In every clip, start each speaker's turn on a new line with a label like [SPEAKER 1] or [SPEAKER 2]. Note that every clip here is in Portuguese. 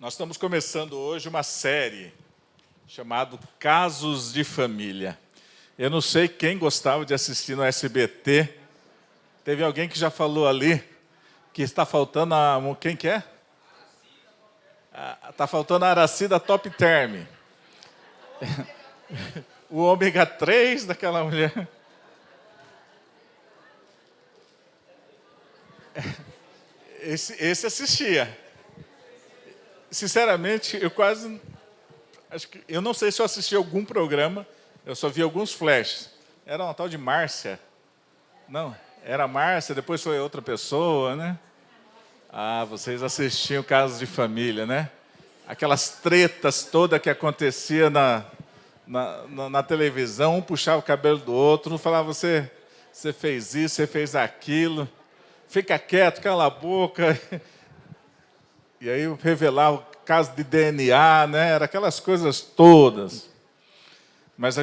[SPEAKER 1] Nós estamos começando hoje uma série chamada Casos de Família. Eu não sei quem gostava de assistir no SBT. Teve alguém que já falou ali que está faltando quem que é? Está faltando a Aracida Top Term. O ômega 3 daquela mulher. Esse assistia. Sinceramente, eu não sei se eu assisti algum programa, eu só vi alguns flashes. Era uma tal de Márcia. Não, era Márcia, depois foi outra pessoa, né? Ah, vocês assistiam Casos de Família, né? Aquelas tretas todas que acontecia na televisão, um puxava o cabelo do outro, falava, você fez isso, você fez aquilo, fica quieto, cala a boca. E aí revelava o caso de DNA, né? Era aquelas coisas todas. Mas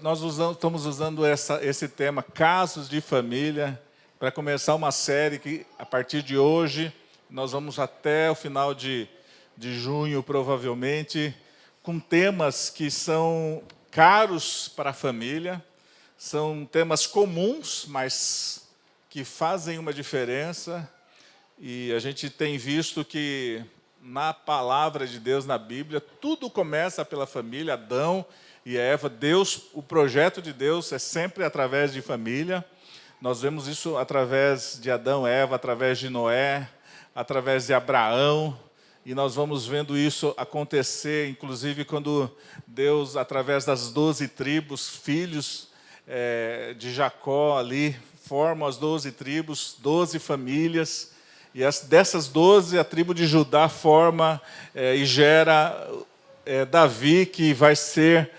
[SPEAKER 1] nós estamos usando esse tema, Casos de Família, para começar uma série que, a partir de hoje, nós vamos até o final de junho, provavelmente, com temas que são caros para a família, são temas comuns, mas que fazem uma diferença. E a gente tem visto que na palavra de Deus, na Bíblia, tudo começa pela família, Adão e Eva. O projeto de Deus é sempre através de família. Nós vemos isso através de Adão, Eva, através de Noé, através de Abraão. E nós vamos vendo isso acontecer, inclusive quando Deus, através das 12 tribos, filhos de Jacó ali, formam as 12 tribos, 12 famílias. E dessas 12, a tribo de Judá forma e gera Davi, que vai ser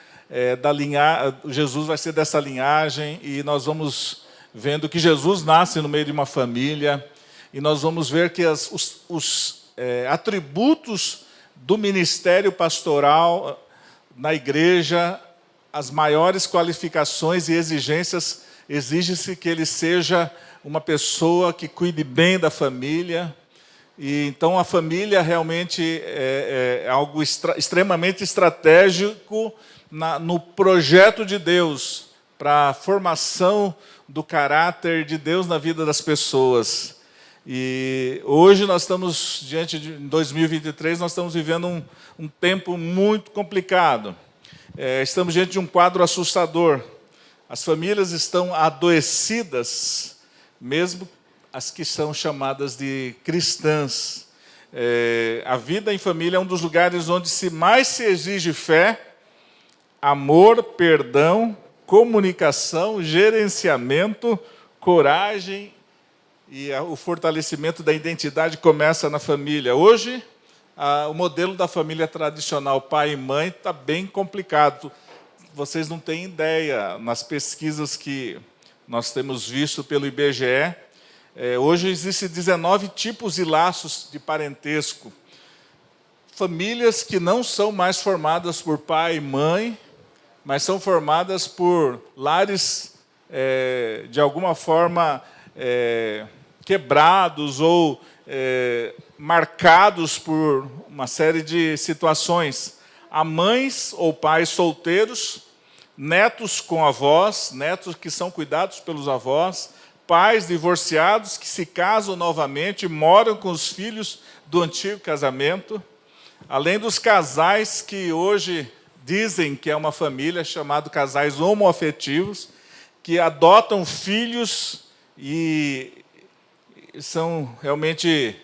[SPEAKER 1] Jesus vai ser dessa linhagem, e nós vamos vendo que Jesus nasce no meio de uma família, e nós vamos ver que os atributos do ministério pastoral na igreja, as maiores qualificações e exigências, exige-se que ele seja uma pessoa que cuide bem da família. E então a família realmente é algo extremamente estratégico no projeto de Deus para a formação do caráter de Deus na vida das pessoas. E hoje nós estamos em 2023, nós estamos vivendo um tempo muito complicado. Estamos diante de um quadro assustador. As famílias estão adoecidas, mesmo as que são chamadas de cristãs. A vida em família é um dos lugares onde mais se exige fé, amor, perdão, comunicação, gerenciamento, coragem, e o fortalecimento da identidade começa na família. Hoje, o modelo da família tradicional, pai e mãe, está bem complicado. Vocês não têm ideia, nas pesquisas que nós temos visto pelo IBGE, hoje existem 19 tipos e laços de parentesco. Famílias que não são mais formadas por pai e mãe, mas são formadas por lares, de alguma forma, quebrados ou marcados por uma série de situações. Há mães ou pais solteiros, netos com avós, netos que são cuidados pelos avós, pais divorciados que se casam novamente, moram com os filhos do antigo casamento, além dos casais que hoje dizem que é uma família, chamado casais homoafetivos, que adotam filhos e são realmente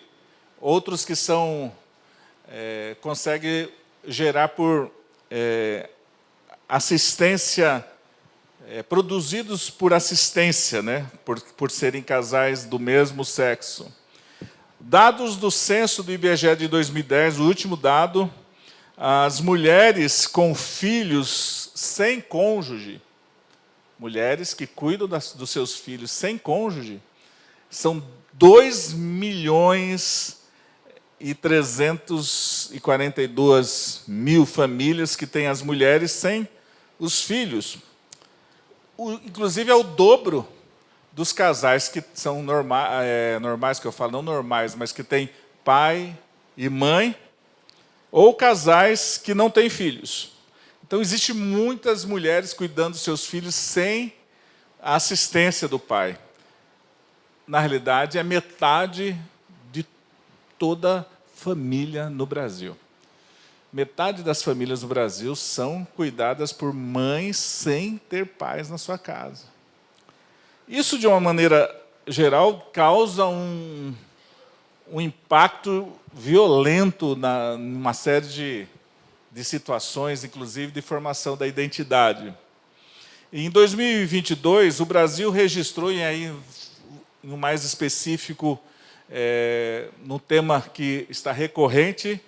[SPEAKER 1] outros que conseguem gerar por assistência, produzidos por assistência, né? por serem casais do mesmo sexo. Dados do censo do IBGE de 2010, o último dado, as mulheres com filhos sem cônjuge, mulheres que cuidam dos seus filhos sem cônjuge, são 2.342.000 famílias que têm as mulheres sem os filhos. Inclusive, é o dobro dos casais que são normais, que eu falo, não normais, mas que têm pai e mãe. ou casais que não têm filhos. Então, existem muitas mulheres cuidando dos seus filhos sem a assistência do pai. Na realidade, é metade de toda família no Brasil. Metade das famílias no Brasil são cuidadas por mães sem ter pais na sua casa. Isso, de uma maneira geral, causa um impacto violento numa série de situações, inclusive de formação da identidade. Em 2022, o Brasil registrou, e aí, no mais específico, no tema que está recorrente,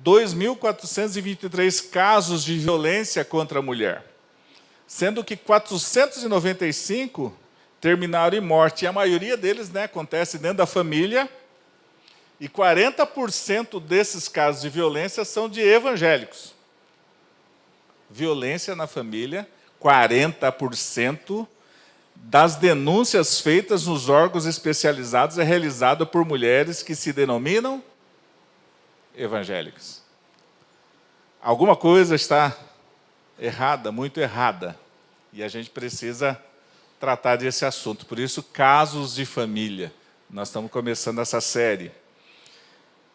[SPEAKER 1] 2.423 casos de violência contra a mulher, sendo que 495 terminaram em morte. E a maioria deles, acontece dentro da família, e 40% desses casos de violência são de evangélicos. Violência na família, 40% das denúncias feitas nos órgãos especializados é realizada por mulheres que se denominam evangélicas. Alguma coisa está errada, muito errada, e a gente precisa tratar desse assunto. Por isso, casos de família. Nós estamos começando essa série.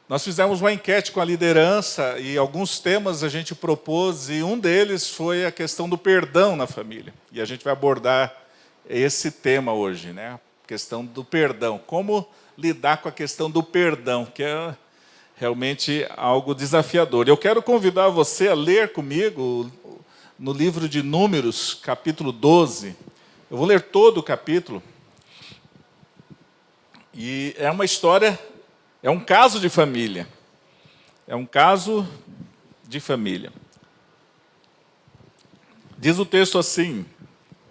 [SPEAKER 1] Nós fizemos uma enquete com a liderança e alguns temas a gente propôs, e um deles foi a questão do perdão na família. E a gente vai abordar esse tema hoje, a questão do perdão. Como lidar com a questão do perdão, que é realmente algo desafiador. Eu quero convidar você a ler comigo no livro de Números, capítulo 12. Eu vou ler todo o capítulo. E é uma história, é um caso de família. É um caso de família. Diz o texto assim,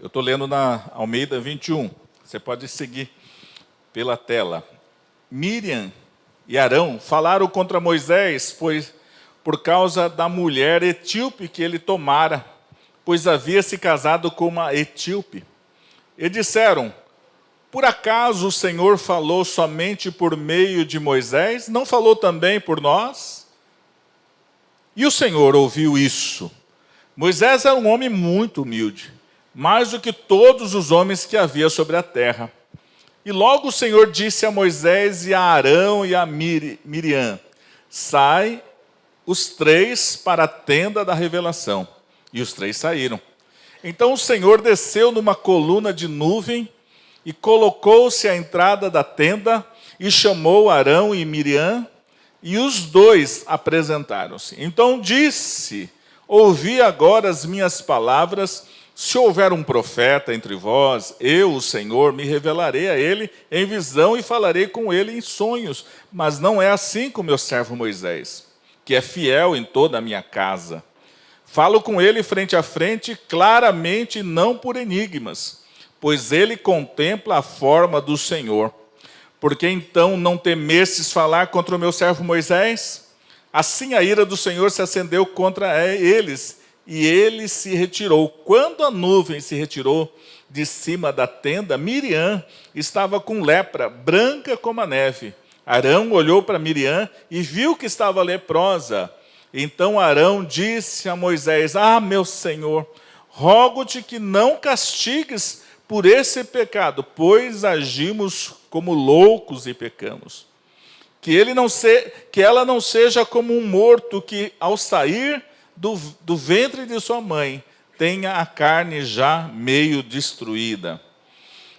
[SPEAKER 1] eu estou lendo na Almeida 21, você pode seguir pela tela. Miriam e Arão falaram contra Moisés, pois por causa da mulher etíope que ele tomara, pois havia se casado com uma etíope. E disseram: por acaso o Senhor falou somente por meio de Moisés? Não falou também por nós? E o Senhor ouviu isso. Moisés era um homem muito humilde, mais do que todos os homens que havia sobre a terra. E logo o Senhor disse a Moisés e a Arão e a Miriam: sai os três para a tenda da revelação. E os três saíram. Então o Senhor desceu numa coluna de nuvem e colocou-se à entrada da tenda e chamou Arão e Miriam, e os dois apresentaram-se. Então disse: ouvi agora as minhas palavras. Se houver um profeta entre vós, eu, o Senhor, me revelarei a ele em visão e falarei com ele em sonhos. Mas não é assim com meu servo Moisés, que é fiel em toda a minha casa. Falo com ele frente a frente, claramente, não por enigmas, pois ele contempla a forma do Senhor. Porque então não temestes falar contra o meu servo Moisés? Assim a ira do Senhor se acendeu contra eles, e ele se retirou. Quando a nuvem se retirou de cima da tenda, Miriam estava com lepra, branca como a neve. Arão olhou para Miriam e viu que estava leprosa. Então Arão disse a Moisés: meu Senhor, rogo-te que não castigues por esse pecado, pois agimos como loucos e pecamos. Que ela não seja como um morto que, ao sair do ventre de sua mãe, tenha a carne já meio destruída.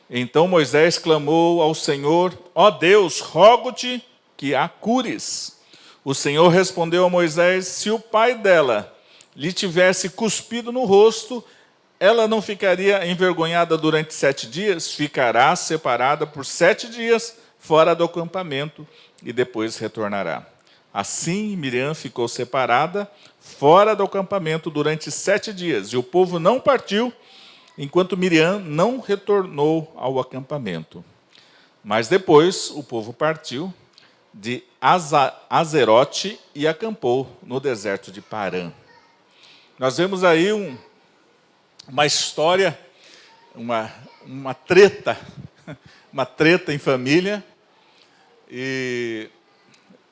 [SPEAKER 1] Então Moisés clamou ao Senhor: ó Deus, rogo-te que a cures. O Senhor respondeu a Moisés: se o pai dela lhe tivesse cuspido no rosto, ela não ficaria envergonhada durante 7 dias? Ficará separada por 7 dias fora do acampamento e depois retornará. Assim Miriam ficou separada fora do acampamento durante 7 dias, e o povo não partiu enquanto Miriam não retornou ao acampamento. Mas depois o povo partiu de Azerote e acampou no deserto de Parã. Nós vemos aí uma história, uma treta em família, e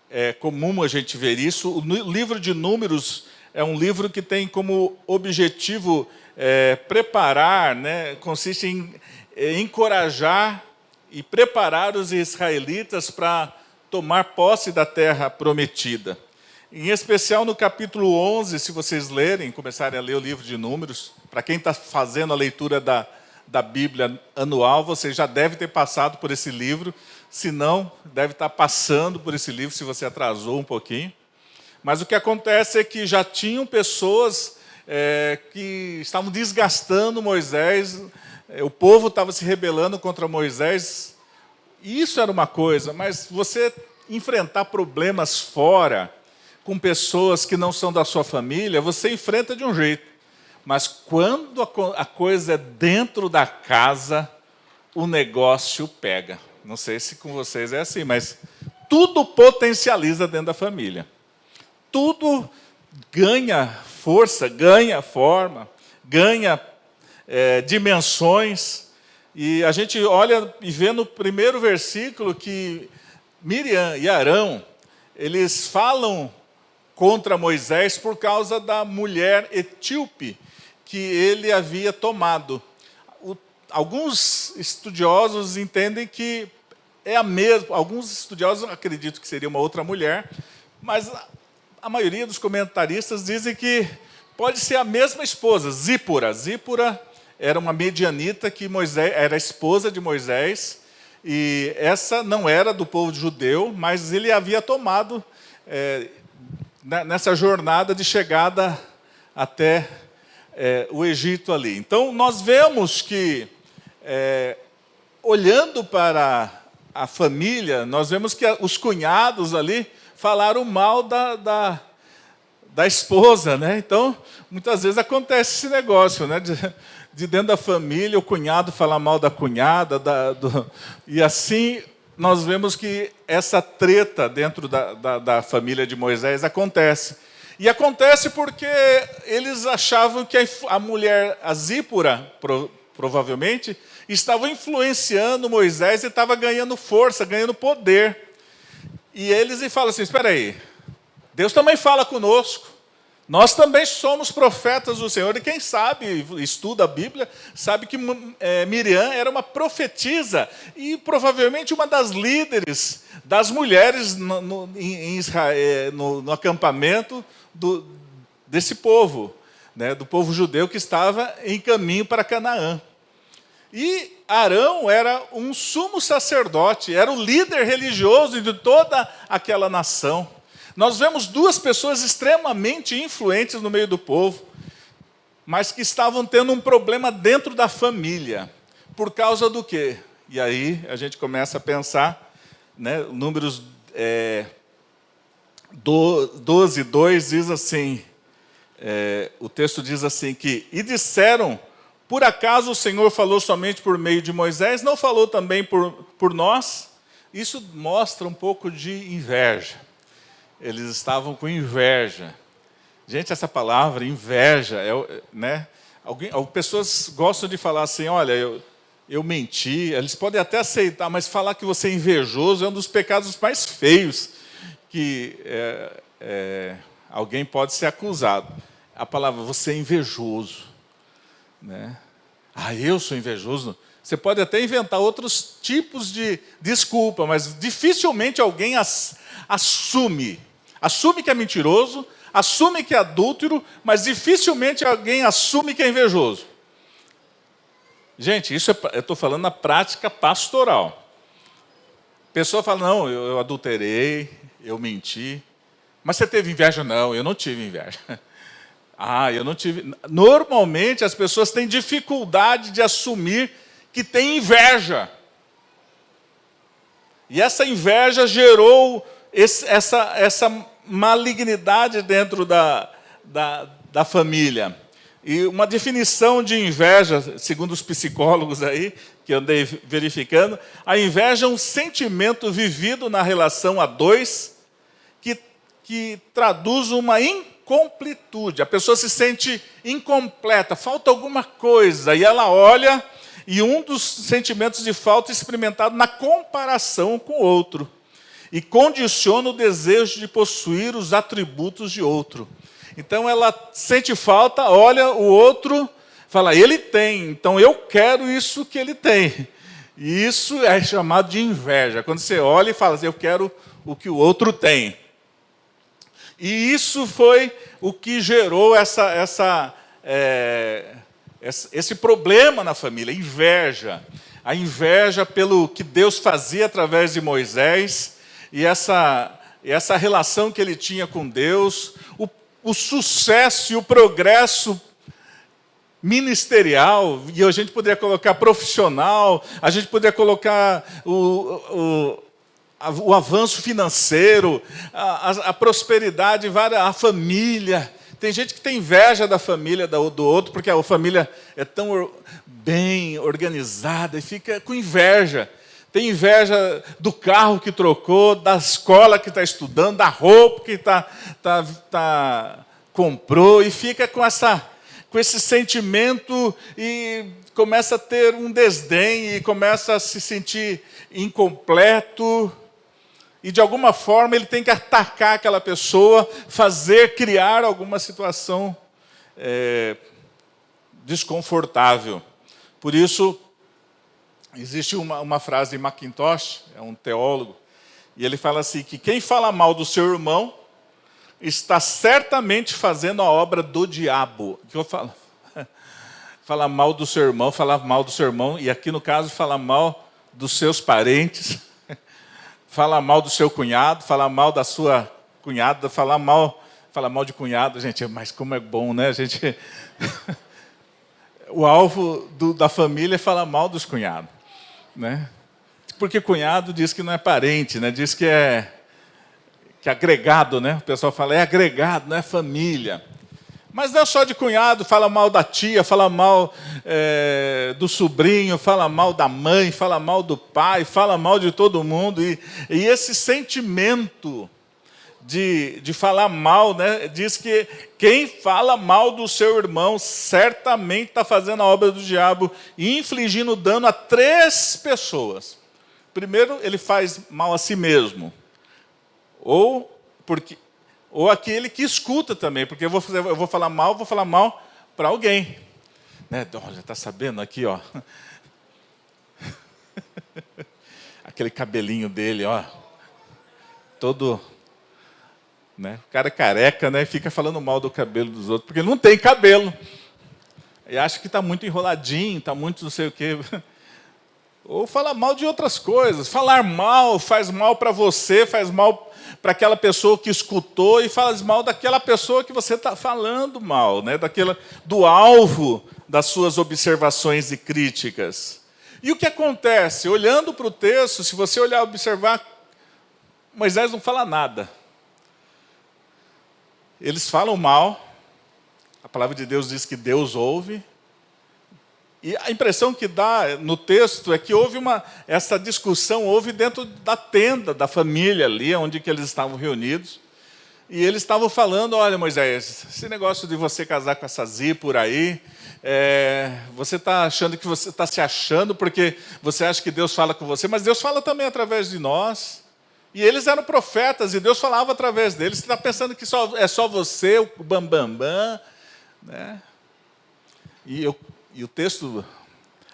[SPEAKER 1] é comum a gente ver isso. O livro de Números é um livro que tem como objetivo preparar, né, consiste em encorajar e preparar os israelitas para tomar posse da terra prometida. Em especial no capítulo 11, se vocês lerem, começarem a ler o livro de Números, para quem está fazendo a leitura da Bíblia anual, você já deve ter passado por esse livro, se não, deve estar passando por esse livro, se você atrasou um pouquinho. Mas o que acontece é que já tinham pessoas que estavam desgastando Moisés, o povo estava se rebelando contra Moisés, e isso era uma coisa, mas você enfrentar problemas fora, com pessoas que não são da sua família, você enfrenta de um jeito. Mas quando a coisa é dentro da casa, o negócio pega. Não sei se com vocês é assim, mas tudo potencializa dentro da família. Tudo ganha força, ganha forma, ganha dimensões. E a gente olha e vê no primeiro versículo que Miriam e Arão, eles falam contra Moisés por causa da mulher etíope que ele havia tomado. Alguns estudiosos entendem que é a mesma, alguns estudiosos acreditam que seria uma outra mulher, mas a maioria dos comentaristas dizem que pode ser a mesma esposa, Zípora. Zípora era uma medianita que Moisés era a esposa de Moisés, e essa não era do povo judeu, mas ele havia tomado nessa jornada de chegada até o Egito ali. Então, nós vemos que, olhando para a família, nós vemos que os cunhados ali falaram mal da esposa, né? Então, muitas vezes acontece esse negócio, né? De dentro da família, o cunhado falar mal da cunhada, e assim nós vemos que essa treta dentro da família de Moisés acontece. E acontece porque eles achavam que a mulher, a Zípora, provavelmente, estava influenciando Moisés e estava ganhando força, ganhando poder. E eles falam assim, espera aí, Deus também fala conosco. Nós também somos profetas do Senhor, e quem sabe, estuda a Bíblia, sabe que Miriam era uma profetisa, e provavelmente uma das líderes das mulheres em Israel, no acampamento desse povo, né, do povo judeu que estava em caminho para Canaã. E Arão era um sumo sacerdote, era o líder religioso de toda aquela nação. Nós vemos duas pessoas extremamente influentes no meio do povo, mas que estavam tendo um problema dentro da família. Por causa do quê? E aí a gente começa a pensar, né, Números 12:2 diz assim, o texto diz assim que, e disseram, por acaso o Senhor falou somente por meio de Moisés, não falou também por nós? Isso mostra um pouco de inveja. Eles estavam com inveja. Gente, essa palavra, inveja, né? Pessoas gostam de falar assim, olha, eu menti. Eles podem até aceitar, mas falar que você é invejoso é um dos pecados mais feios que alguém pode ser acusado. A palavra, você é invejoso. Né? Ah, eu sou invejoso? Você pode até inventar outros tipos de desculpa, mas dificilmente alguém assume que é mentiroso, assume que é adúltero, mas dificilmente alguém assume que é invejoso. Gente, isso eu estou falando na prática pastoral. A pessoa fala, não, eu adulterei, eu menti. Mas você teve inveja? Não, eu não tive inveja. Ah, eu não tive. Normalmente as pessoas têm dificuldade de assumir que tem inveja. E essa inveja gerou essa malignidade dentro da família. E uma definição de inveja, segundo os psicólogos aí, que eu andei verificando, a inveja é um sentimento vivido na relação a dois que traduz uma incompletude. A pessoa se sente incompleta, falta alguma coisa, e ela olha, e um dos sentimentos de falta é experimentado na comparação com o outro. e condiciona o desejo de possuir os atributos de outro. Então ela sente falta, olha o outro, fala, ele tem, então eu quero isso que ele tem. E isso é chamado de inveja. Quando você olha e fala assim, eu quero o que o outro tem. E isso foi o que gerou esse problema na família, inveja. A inveja pelo que Deus fazia através de Moisés e essa relação que ele tinha com Deus, o sucesso e o progresso ministerial, e a gente poderia colocar profissional, a gente poderia colocar o avanço financeiro, a prosperidade, a família. Tem gente que tem inveja da família do outro, porque a família é tão bem organizada e fica com inveja. Tem inveja do carro que trocou, da escola que está estudando, da roupa que comprou, e fica com esse sentimento e começa a ter um desdém e começa a se sentir incompleto. E, de alguma forma, ele tem que atacar aquela pessoa, criar alguma situação desconfortável. Por isso, existe uma frase de Mackintosh, é um teólogo, e ele fala assim, que quem fala mal do seu irmão está certamente fazendo a obra do diabo. O que eu falo? Falar mal do seu irmão, e aqui no caso, falar mal dos seus parentes, falar mal do seu cunhado, falar mal da sua cunhada, falar mal de cunhado, gente, mas como é bom, né? O alvo da família é falar mal dos cunhados, né? Porque cunhado diz que não é parente, né? Diz que é agregado, né? O pessoal fala, é agregado, não é família. Mas não é só de cunhado, fala mal da tia, fala mal do sobrinho, fala mal da mãe, fala mal do pai, fala mal de todo mundo. E esse sentimento de falar mal, né, diz que quem fala mal do seu irmão certamente está fazendo a obra do diabo e infligindo dano a 3 pessoas. Primeiro, ele faz mal a si mesmo. Ou aquele que escuta também, porque eu vou falar mal para alguém. Né? Olha, está sabendo aqui, ó. Aquele cabelinho dele, ó. Todo, né? O cara é careca, né? Fica falando mal do cabelo dos outros, porque não tem cabelo. E acha que está muito enroladinho, está muito não sei o quê. Ou falar mal de outras coisas. Falar mal faz mal para você, faz mal para aquela pessoa que escutou e faz mal daquela pessoa que você está falando mal, né? Do alvo das suas observações e críticas. E o que acontece? Olhando para o texto, se você olhar e observar, Moisés não fala nada. Eles falam mal, a palavra de Deus diz que Deus ouve, e a impressão que dá no texto é que essa discussão houve dentro da tenda da família ali, onde que eles estavam reunidos. E eles estavam falando, olha Moisés, esse negócio de você casar com essa Zípora aí, você está achando que você está se achando porque você acha que Deus fala com você, mas Deus fala também através de nós. E eles eram profetas e Deus falava através deles. Você está pensando que é só você, o bambambam, né? E o texto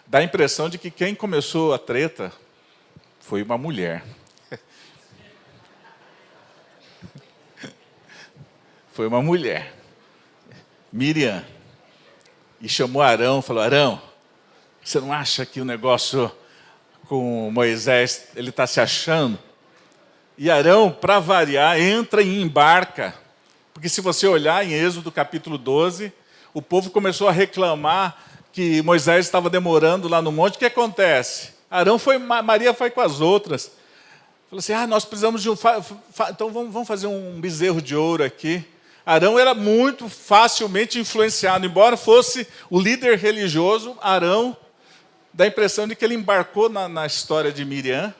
[SPEAKER 1] dá a impressão de que quem começou a treta foi uma mulher. Foi uma mulher, Miriam. E chamou Arão, falou, Arão, você não acha que o negócio com Moisés, ele está se achando? E Arão, para variar, entra e embarca. Porque se você olhar em Êxodo capítulo 12, o povo começou a reclamar que Moisés estava demorando lá no monte. O que acontece? Maria foi com as outras. Falou assim, nós precisamos de então vamos fazer um bezerro de ouro aqui. Arão era muito facilmente influenciado. Embora fosse o líder religioso, Arão dá a impressão de que ele embarcou na história de Miriam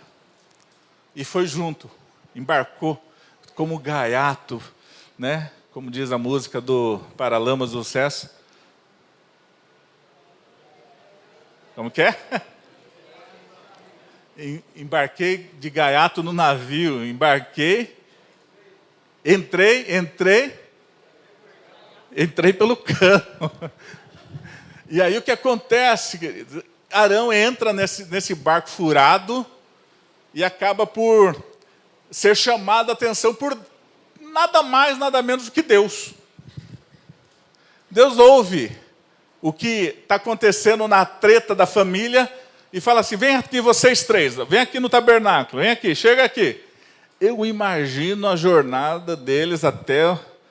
[SPEAKER 1] e foi junto. Embarcou como gaiato, né? Como diz a música do Paralamas do Sucesso. Como que é? embarquei de gaiato no navio, entrei pelo cano. E aí o que acontece, querido? Arão entra nesse barco furado e acaba por ser chamado a atenção por nada mais, nada menos do que Deus. Deus ouve o que está acontecendo na treta da família e fala assim: vem aqui vocês três, vem aqui no tabernáculo, vem aqui, chega aqui. Eu imagino a jornada deles até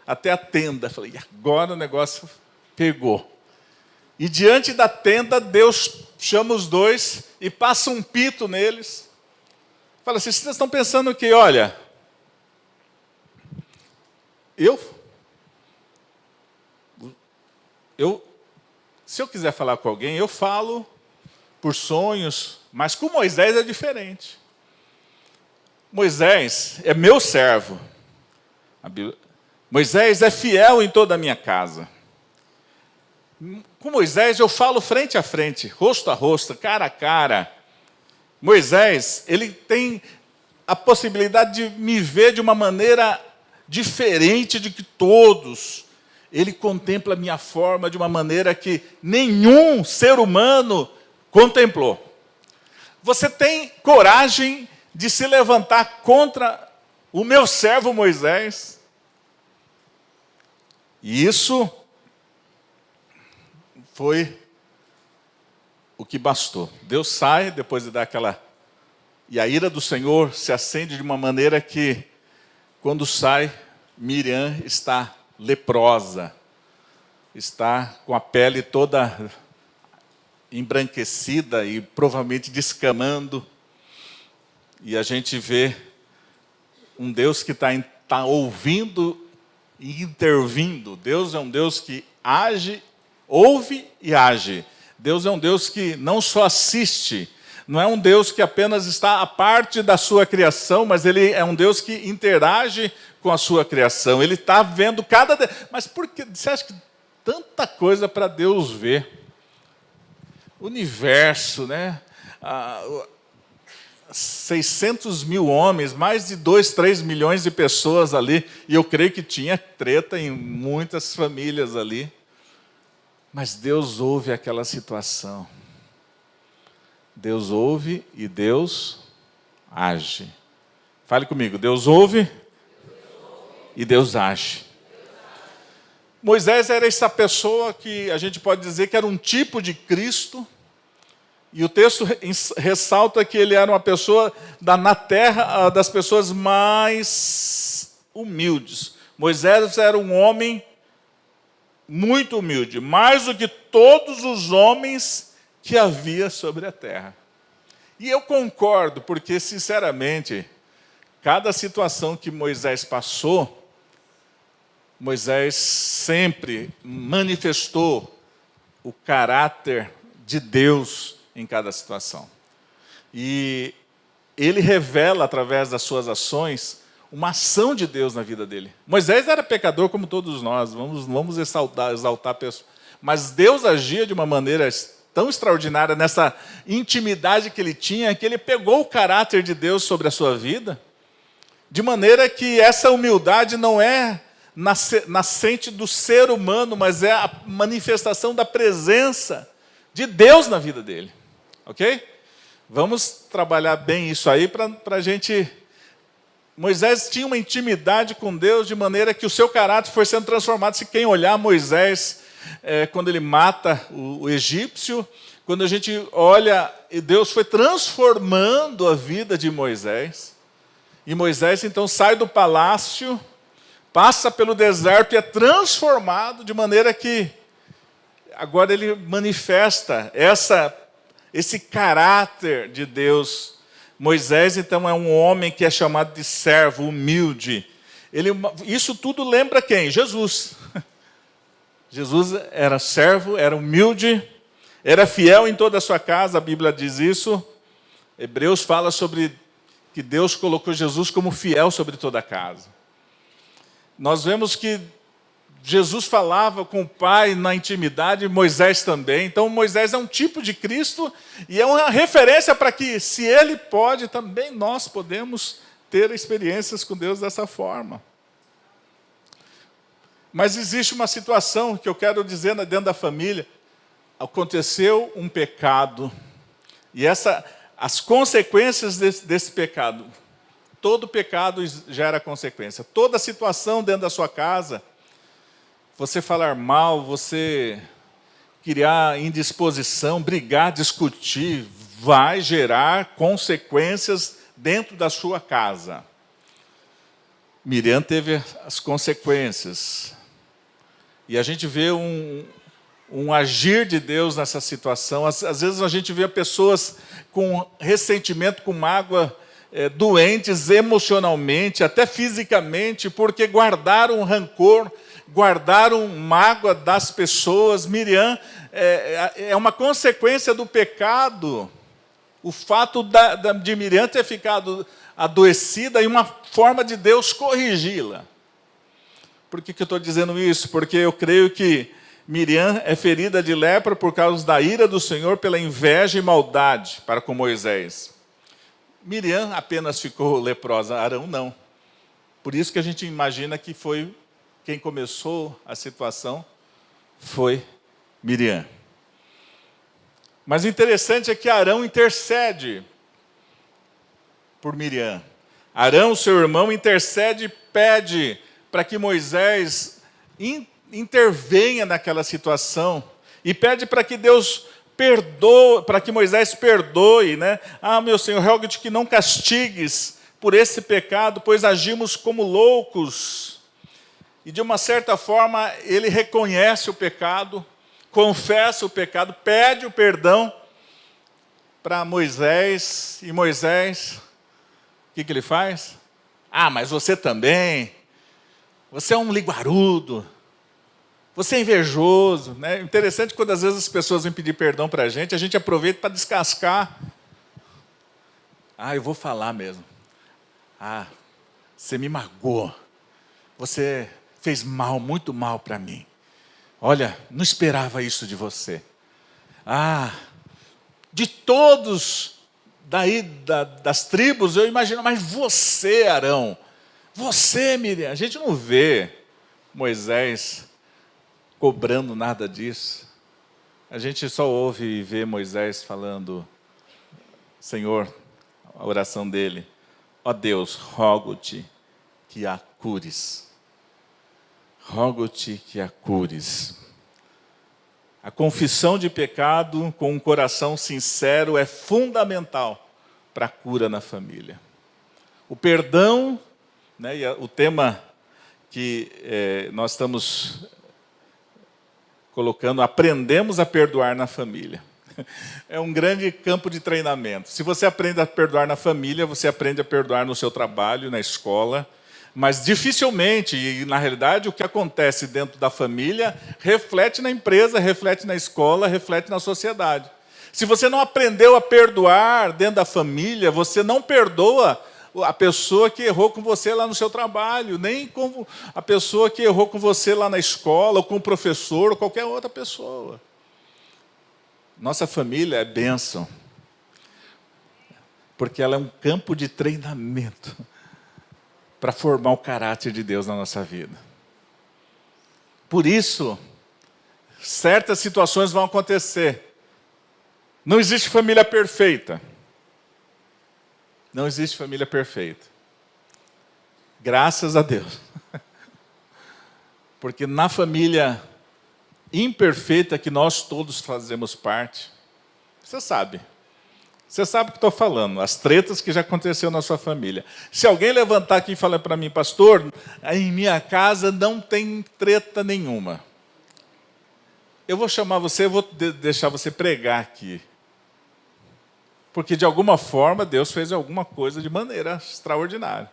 [SPEAKER 1] a tenda. Falei, agora o negócio pegou. E diante da tenda, Deus chama os dois e passa um pito neles. Fala assim: vocês estão pensando que, olha, se eu quiser falar com alguém, eu falo por sonhos, mas com Moisés é diferente. Moisés é meu servo. Moisés é fiel em toda a minha casa. Com Moisés eu falo frente a frente, rosto a rosto, cara a cara. Moisés, ele tem a possibilidade de me ver de uma maneira diferente de que todos. Ele contempla a minha forma de uma maneira que nenhum ser humano contemplou. Você tem coragem de se levantar contra o meu servo Moisés? E isso foi o que bastou. Deus sai, depois de dar aquela... E a ira do Senhor se acende de uma maneira que, quando sai, Miriam está leprosa, está com a pele toda embranquecida e provavelmente descamando. E a gente vê um Deus que está ouvindo e intervindo. Deus é um Deus que age, ouve e age. Deus é um Deus que não só assiste, não é um Deus que apenas está à parte da sua criação, mas Ele é um Deus que interage com a sua criação. Ele está vendo cada... Mas por que você acha que tanta coisa para Deus ver? Universo, né? 600 mil homens, mais de 2, 3 milhões de pessoas ali, e eu creio que tinha treta em muitas famílias ali. Mas Deus ouve aquela situação. Deus ouve e Deus age. Fale comigo, Deus ouve e Deus age. Moisés era essa pessoa que a gente pode dizer que era um tipo de Cristo, e o texto ressalta que ele era uma pessoa na terra das pessoas mais humildes. Moisés era um homem muito humilde, mais do que todos os homens que havia sobre a terra. E eu concordo, porque, sinceramente, cada situação que Moisés passou, Moisés sempre manifestou o caráter de Deus em cada situação. E ele revela, através das suas ações, uma ação de Deus na vida dele. Moisés era pecador como todos nós, vamos exaltar a pessoa. Mas Deus agia de uma maneira tão extraordinária nessa intimidade que ele tinha, que ele pegou o caráter de Deus sobre a sua vida, de maneira que essa humildade não é nascente do ser humano, mas é a manifestação da presença de Deus na vida dele. Ok? Vamos trabalhar bem isso aí para a gente... Moisés tinha uma intimidade com Deus de maneira que o seu caráter foi sendo transformado. Se quem olhar Moisés, quando ele mata o egípcio, quando a gente olha, Deus foi transformando a vida de Moisés. E Moisés então sai do palácio, passa pelo deserto e é transformado de maneira que agora ele manifesta esse caráter de Deus. Moisés, então, é um homem que é chamado de servo, humilde. Isso tudo lembra quem? Jesus. Jesus era servo, era humilde, era fiel em toda a sua casa, a Bíblia diz isso. Hebreus fala sobre que Deus colocou Jesus como fiel sobre toda a casa. Nós vemos que Jesus falava com o Pai na intimidade, Moisés também. Então, Moisés é um tipo de Cristo e é uma referência para que, se ele pode, também nós podemos ter experiências com Deus dessa forma. Mas existe uma situação que eu quero dizer dentro da família. Aconteceu um pecado. E as consequências desse pecado. Todo pecado gera consequência. Toda situação dentro da sua casa, você falar mal, você criar indisposição, brigar, discutir, vai gerar consequências dentro da sua casa. Miriam teve as consequências. E a gente vê um agir de Deus nessa situação. Às vezes a gente vê pessoas com ressentimento, com mágoa, doentes emocionalmente, até fisicamente, porque guardaram rancor, guardaram mágoa das pessoas. Miriam é uma consequência do pecado. O fato de Miriam ter ficado adoecida e uma forma de Deus corrigi-la. Por que eu estou dizendo isso? Porque eu creio que Miriam é ferida de lepra por causa da ira do Senhor pela inveja e maldade para com Moisés. Miriam apenas ficou leprosa, Arão não. Por isso que a gente imagina que foi quem começou a situação, foi Miriam. Mas o interessante é que Arão intercede por Miriam. Arão, seu irmão, intercede e pede para que Moisés intervenha naquela situação e pede para que Deus perdoe, para que Moisés perdoe, né? Meu Senhor, rogo-te que não castigues por esse pecado, pois agimos como loucos. E de uma certa forma ele reconhece o pecado, confessa o pecado, pede o perdão para Moisés, e Moisés, o que ele faz? Mas você também, você é um liguarudo, você é invejoso, né? Interessante quando às vezes as pessoas vêm pedir perdão para a gente aproveita para descascar. Eu vou falar mesmo. Você me magoou, você fez mal, muito mal para mim. Olha, não esperava isso de você. De todos das tribos, eu imagino, mas você, Arão, você, Miriam, a gente não vê Moisés cobrando nada disso. A gente só ouve e vê Moisés falando, Senhor, a oração dele, ó Deus, rogo-te que a cures. Rogo-te que a cures. A confissão de pecado com um coração sincero é fundamental para a cura na família. O perdão, né, e o tema que nós estamos colocando, aprendemos a perdoar na família. É um grande campo de treinamento. Se você aprende a perdoar na família, você aprende a perdoar no seu trabalho, na escola. Mas dificilmente, e na realidade o que acontece dentro da família reflete na empresa, reflete na escola, reflete na sociedade. Se você não aprendeu a perdoar dentro da família, você não perdoa a pessoa que errou com você lá no seu trabalho, nem com a pessoa que errou com você lá na escola, ou com o professor, ou qualquer outra pessoa. Nossa família é bênção, porque ela é um campo de treinamento para formar o caráter de Deus na nossa vida. Por isso, certas situações vão acontecer. Não existe família perfeita. Não existe família perfeita. Graças a Deus. Porque na família imperfeita que nós todos fazemos parte, você sabe o que estou falando, as tretas que já aconteceu na sua família. Se alguém levantar aqui e falar para mim, pastor, em minha casa não tem treta nenhuma. Eu vou chamar você, eu vou deixar você pregar aqui. Porque de alguma forma Deus fez alguma coisa de maneira extraordinária.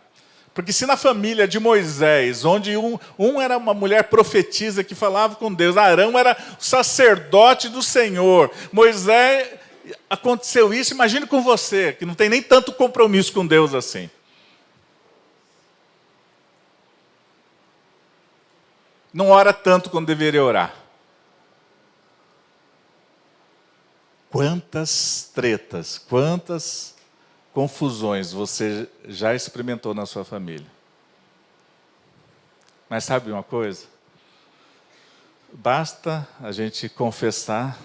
[SPEAKER 1] Porque se na família de Moisés, onde um era uma mulher profetisa que falava com Deus, Arão era o sacerdote do Senhor, Moisés, aconteceu isso, imagine com você, que não tem nem tanto compromisso com Deus assim. não ora tanto quanto deveria orar. Quantas tretas, quantas confusões você já experimentou na sua família? Mas sabe uma coisa? Basta a gente confessar,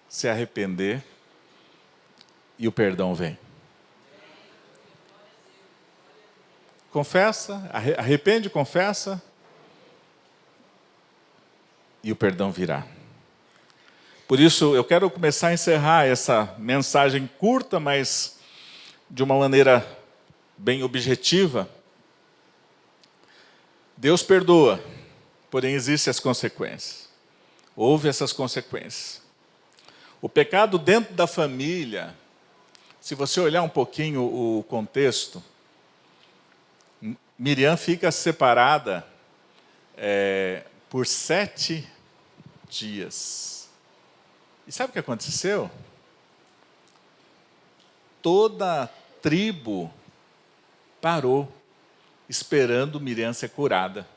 [SPEAKER 1] se arrepender, e o perdão vem. Confessa, arrepende, confessa, e o perdão virá. Por isso, eu quero começar a encerrar essa mensagem curta, mas de uma maneira bem objetiva. Deus perdoa, porém existem as consequências. Houve essas consequências. O pecado dentro da família, se você olhar um pouquinho o contexto, Miriam fica separada por 7 dias. E sabe o que aconteceu? Toda a tribo parou, esperando Miriam ser curada.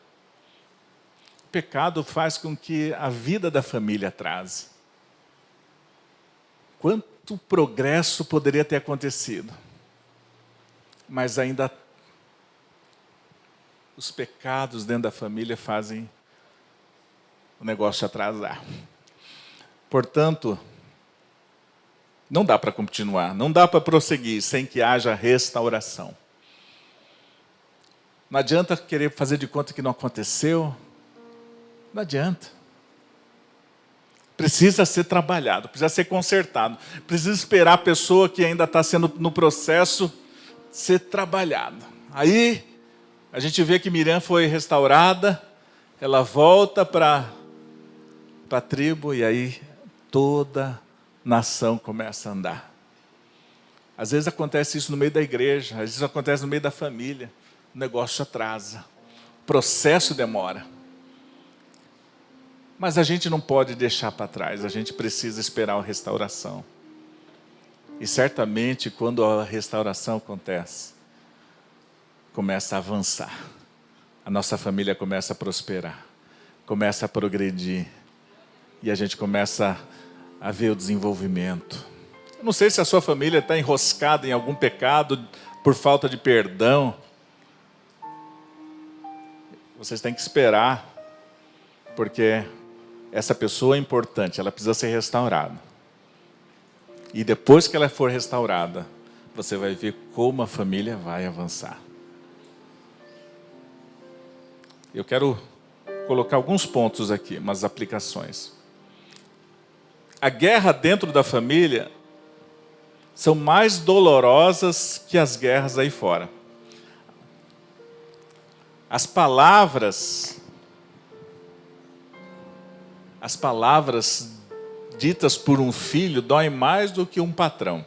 [SPEAKER 1] O pecado faz com que a vida da família atrase. Quanto progresso poderia ter acontecido? Mas ainda os pecados dentro da família fazem o negócio atrasar. Portanto, não dá para continuar, não dá para prosseguir sem que haja restauração. Não adianta querer fazer de conta que não aconteceu. Não adianta. Precisa ser trabalhado, precisa ser consertado. Precisa esperar a pessoa que ainda está sendo no processo ser trabalhada. Aí a gente vê que Miriam foi restaurada, ela volta para a tribo e aí toda nação começa a andar. Às vezes acontece isso no meio da igreja, às vezes acontece no meio da família. O negócio atrasa, o processo demora. Mas a gente não pode deixar para trás, a gente precisa esperar a restauração. E certamente quando a restauração acontece, começa a avançar. A nossa família começa a prosperar, começa a progredir. E a gente começa a ver o desenvolvimento. Eu não sei se a sua família está enroscada em algum pecado por falta de perdão. Vocês têm que esperar, porque essa pessoa é importante, ela precisa ser restaurada. E depois que ela for restaurada, você vai ver como a família vai avançar. Eu quero colocar alguns pontos aqui, umas aplicações. A guerra dentro da família são mais dolorosas que as guerras aí fora. As palavras ditas por um filho doem mais do que um patrão.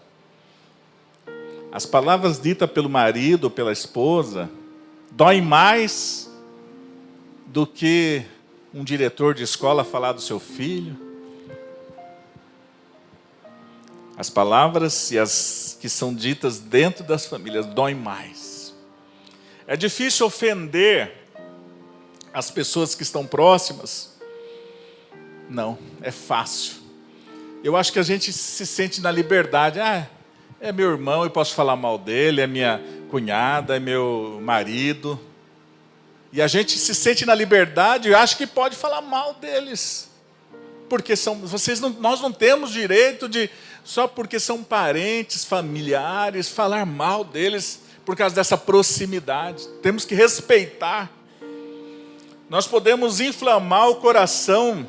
[SPEAKER 1] As palavras ditas pelo marido ou pela esposa doem mais do que um diretor de escola falar do seu filho. As palavras e as que são ditas dentro das famílias doem mais. É difícil ofender as pessoas que estão próximas? Não, é fácil. Eu acho que a gente se sente na liberdade. É meu irmão, eu posso falar mal dele, é minha cunhada, é meu marido. E a gente se sente na liberdade e acha que pode falar mal deles. Porque nós não temos direito de, só porque são parentes, familiares, falar mal deles por causa dessa proximidade. Temos que respeitar. Nós podemos inflamar o coração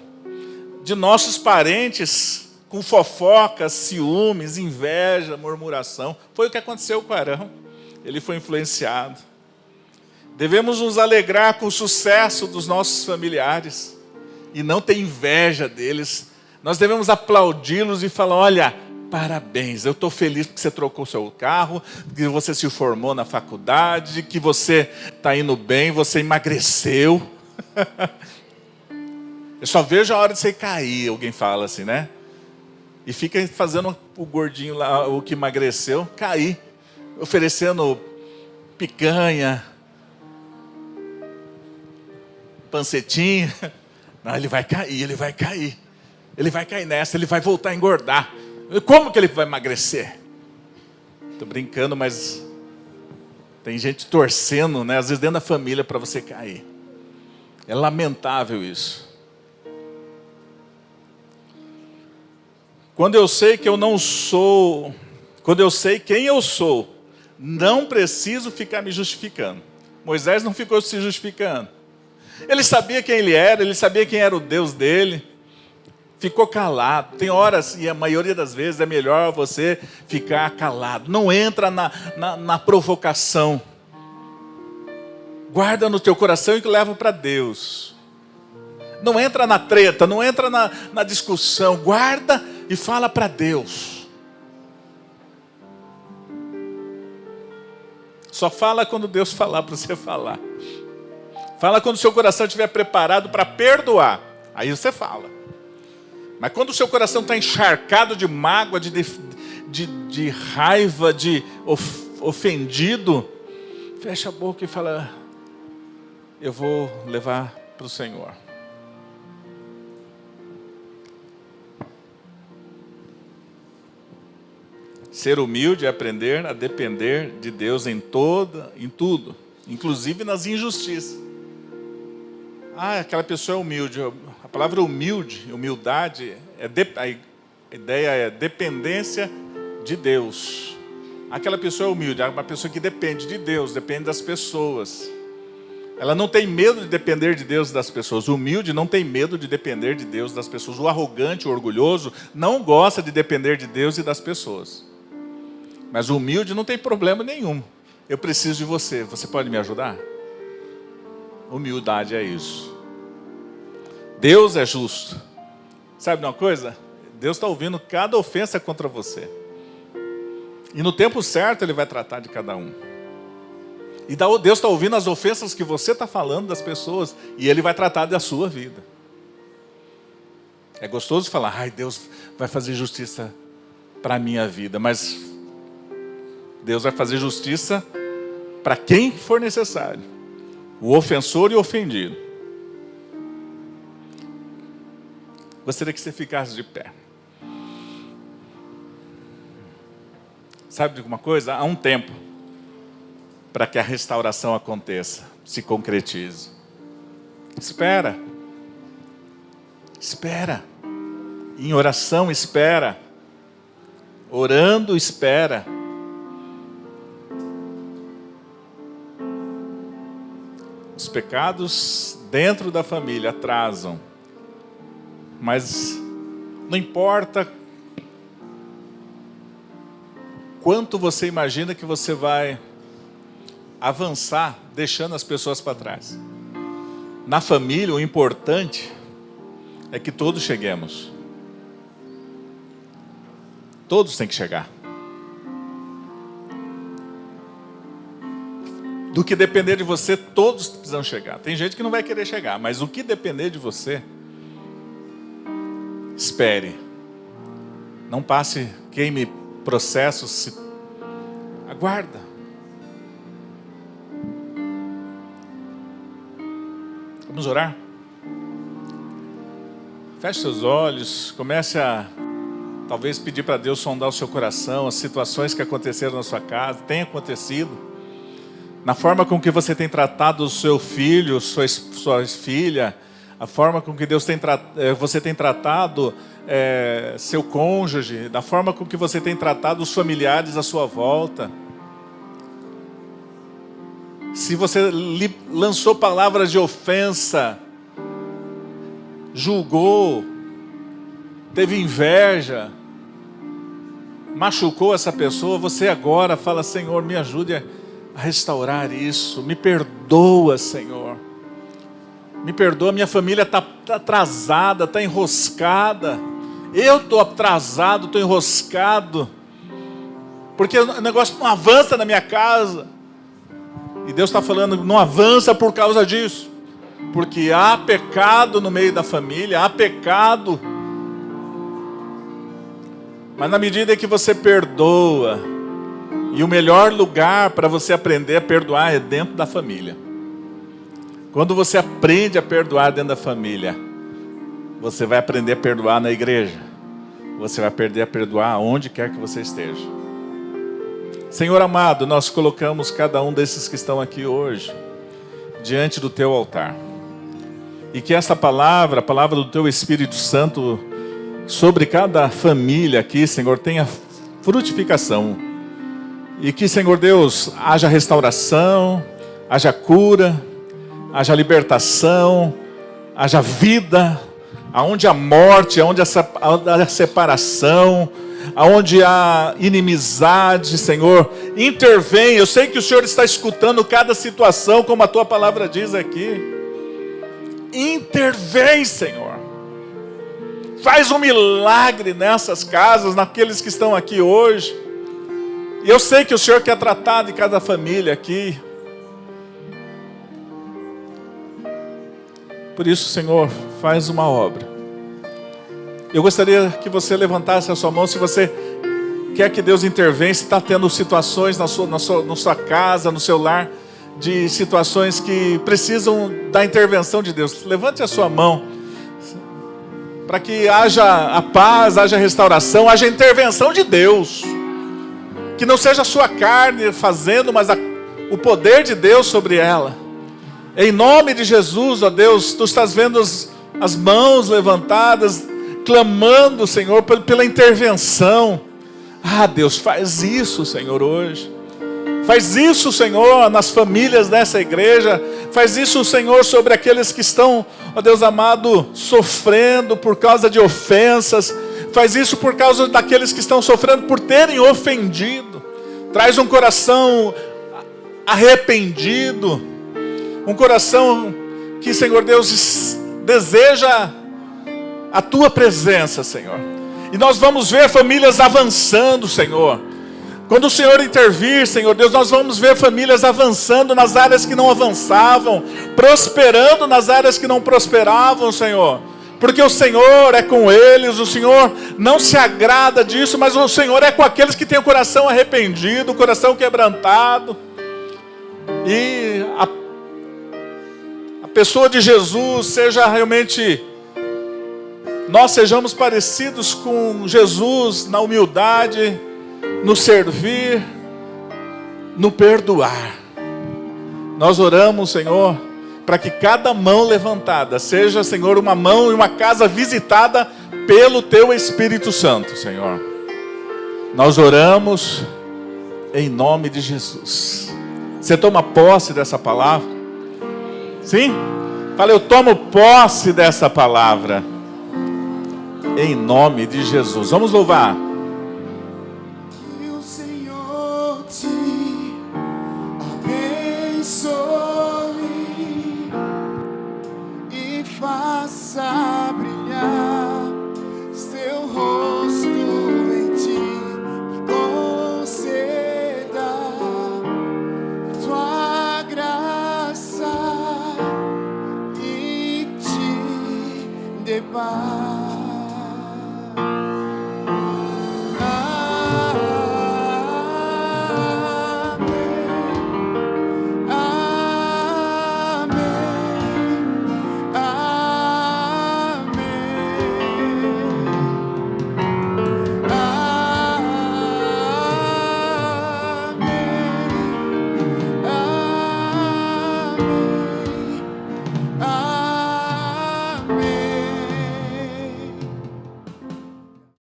[SPEAKER 1] de nossos parentes com fofocas, ciúmes, inveja, murmuração. Foi o que aconteceu com Arão. Ele foi influenciado. Devemos nos alegrar com o sucesso dos nossos familiares e não ter inveja deles. Nós devemos aplaudi-los e falar: olha, parabéns, eu estou feliz porque você trocou seu carro, que você se formou na faculdade, que você está indo bem, você emagreceu. Eu só vejo a hora de você cair, alguém fala assim, né? E fica fazendo o gordinho lá, o que emagreceu, cair, oferecendo picanha. pancetinha. Não, ele vai cair, ele vai cair. Ele vai cair nessa, ele vai voltar a engordar. Como que ele vai emagrecer? Estou brincando, mas tem gente torcendo, né? Às vezes dentro da família para você cair. É lamentável isso. Quando eu sei que eu não sou, quando eu sei quem eu sou, não preciso ficar me justificando. Moisés não ficou se justificando. Ele sabia quem ele era, ele sabia quem era o Deus dele. Ficou calado. Tem horas, e a maioria das vezes é melhor você ficar calado. Não entra na provocação. Guarda no teu coração e leva para Deus. Não entra na treta, não entra na discussão. Guarda e fala para Deus. Só fala quando Deus falar para você falar. Fala quando o seu coração estiver preparado para perdoar. Aí você fala. Mas quando o seu coração está encharcado de mágoa, de raiva, de ofendido, fecha a boca e fala: eu vou levar para o Senhor. Ser humilde é aprender a depender de Deus em tudo, inclusive nas injustiças. Ah, aquela pessoa é humilde. A palavra humildade, a ideia é dependência de Deus. Aquela pessoa é humilde, é uma pessoa que depende de Deus, depende das pessoas. Ela não tem medo de depender de Deus e das pessoas. O humilde não tem medo de depender de Deus e das pessoas. O arrogante, o orgulhoso, não gosta de depender de Deus e das pessoas. Mas o humilde não tem problema nenhum. Eu preciso de você. Você pode me ajudar? Humildade é isso. Deus é justo. Sabe de uma coisa? Deus está ouvindo cada ofensa contra você. E no tempo certo Ele vai tratar de cada um. E Deus está ouvindo as ofensas que você está falando das pessoas. E Ele vai tratar da sua vida. É gostoso falar: ai, Deus vai fazer justiça para a minha vida. Mas Deus vai fazer justiça para quem for necessário. O ofensor e o ofendido. Gostaria que você ficasse de pé. Sabe de alguma coisa? Há um tempo para que a restauração aconteça, se concretize. Espera. Espera. Em oração, espera. Orando, espera. Os pecados dentro da família atrasam. Mas não importa quanto você imagina que você vai avançar deixando as pessoas para trás. Na família, o importante é que todos cheguemos. Todos têm que chegar. Do que depender de você, todos precisam chegar. Tem gente que não vai querer chegar, mas o que depender de você, espere. Não passe, queime processos. Aguarda. Vamos orar? Feche seus olhos, comece a talvez pedir para Deus sondar o seu coração, as situações que aconteceram na sua casa, tem acontecido. Na forma com que você tem tratado o seu filho, sua filha, a forma com que você tem tratado seu cônjuge, da forma com que você tem tratado os familiares à sua volta. Se você lançou palavras de ofensa, julgou, teve inveja, machucou essa pessoa, você agora fala: Senhor, me ajude a restaurar isso, me perdoa, Senhor. Me perdoa, minha família está atrasada, está enroscada. Eu estou atrasado, estou enroscado. Porque o negócio não avança na minha casa. E Deus está falando: não avança por causa disso. Porque há pecado no meio da família, há pecado. Mas na medida que você perdoa, e o melhor lugar para você aprender a perdoar é dentro da família. Quando você aprende a perdoar dentro da família, você vai aprender a perdoar na igreja. Você vai aprender a perdoar onde quer que você esteja. Senhor amado, nós colocamos cada um desses que estão aqui hoje diante do teu altar. E que essa palavra, a palavra do teu Espírito Santo, sobre cada família aqui, Senhor, tenha frutificação. E que, Senhor Deus, haja restauração, haja cura, haja libertação, haja vida, aonde há morte, aonde há separação, aonde há inimizade, Senhor, intervém. Eu sei que o Senhor está escutando cada situação, como a tua palavra diz aqui. Intervém, Senhor. Faz um milagre nessas casas, naqueles que estão aqui hoje. E eu sei que o Senhor quer tratar de cada família aqui. Por isso, Senhor, faz uma obra. Eu gostaria que você levantasse a sua mão se você quer que Deus intervenha, se está tendo situações na sua casa, no seu lar, de situações que precisam da intervenção de Deus. Levante a sua mão, para que haja a paz, haja a restauração, haja a intervenção de Deus. Que não seja a sua carne fazendo, mas o poder de Deus sobre ela. Em nome de Jesus, ó Deus, tu estás vendo as mãos levantadas, clamando, Senhor, pela intervenção. Ah, Deus, faz isso, Senhor, hoje. Faz isso, Senhor, nas famílias dessa igreja. Faz isso, Senhor, sobre aqueles que estão, ó Deus amado, sofrendo por causa de ofensas. Faz isso por causa daqueles que estão sofrendo por terem ofendido. Traz um coração arrependido. Um coração que, Senhor Deus, deseja a tua presença, Senhor. E nós vamos ver famílias avançando, Senhor. Quando o Senhor intervir, Senhor Deus, nós vamos ver famílias avançando nas áreas que não avançavam, prosperando nas áreas que não prosperavam, Senhor. Porque o Senhor é com eles, o Senhor não se agrada disso, mas o Senhor é com aqueles que têm o coração arrependido, o coração quebrantado. E a pessoa de Jesus seja realmente, nós sejamos parecidos com Jesus na humildade, no servir, no perdoar. Nós oramos, Senhor, para que cada mão levantada seja, Senhor, uma mão e uma casa visitada pelo teu Espírito Santo, Senhor. Nós oramos em nome de Jesus. Você toma posse dessa palavra? Sim? Fala, eu tomo posse dessa palavra. Em nome de Jesus. Vamos louvar.
[SPEAKER 2] Que o Senhor te abençoe.